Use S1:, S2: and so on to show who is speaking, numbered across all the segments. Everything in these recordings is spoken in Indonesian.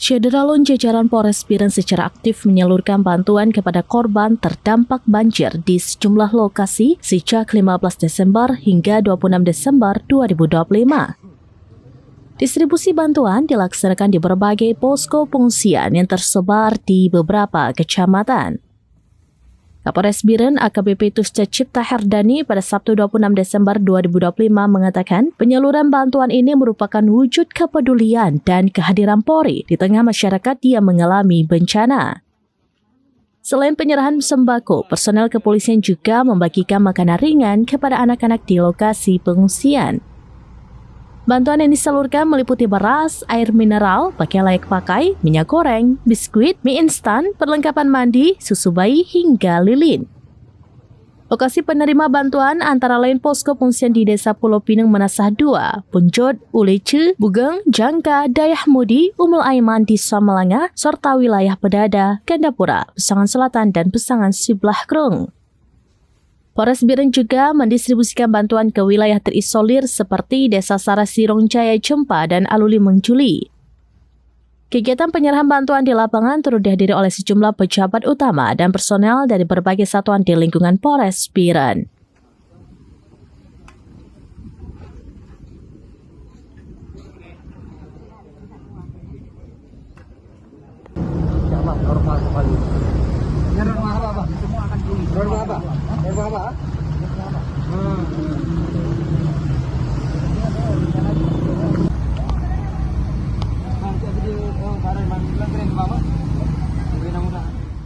S1: Syederalun jajaran Polres Biren secara aktif menyalurkan bantuan kepada korban terdampak banjir di sejumlah lokasi sejak 15 Desember hingga 26 Desember 2025. Distribusi bantuan dilaksanakan di berbagai posko pengungsian yang tersebar di beberapa kecamatan. Kapolres Biren AKBP Tusca Cipta Herdani pada Sabtu 26 Desember 2025 mengatakan penyaluran bantuan ini merupakan wujud kepedulian dan kehadiran Polri di tengah masyarakat yang mengalami bencana. Selain penyerahan sembako, personel kepolisian juga membagikan makanan ringan kepada anak-anak di lokasi pengungsian. Bantuan yang disalurkan meliputi beras, air mineral, pakaian layak pakai, minyak goreng, biskuit, mie instan, perlengkapan mandi, susu bayi, hingga lilin. Lokasi penerima bantuan antara lain posko pengungsian di Desa Pulau Pinang Menasah 2, Punjot, Ulece, Bugeng, Jangka, Dayah Mudi, Umul Aiman di Samalanga, serta wilayah Pedada, Gandapura, Pesangan Selatan, dan Pesangan Sibelah Krung. Polres Biren juga mendistribusikan bantuan ke wilayah terisolir seperti Desa Sarasirong Jaya Cempa dan Aluli Mengjuli. Kegiatan penyerahan bantuan di lapangan turut dihadiri oleh sejumlah pejabat utama dan personel dari berbagai satuan di lingkungan Polres Biren.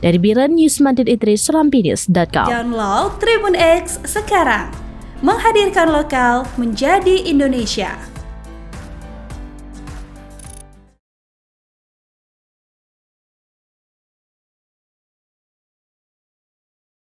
S1: Dari Biren, Yusmandit Idris, Rampinews.com.
S2: Download Tribun X sekarang, menghadirkan lokal menjadi Indonesia.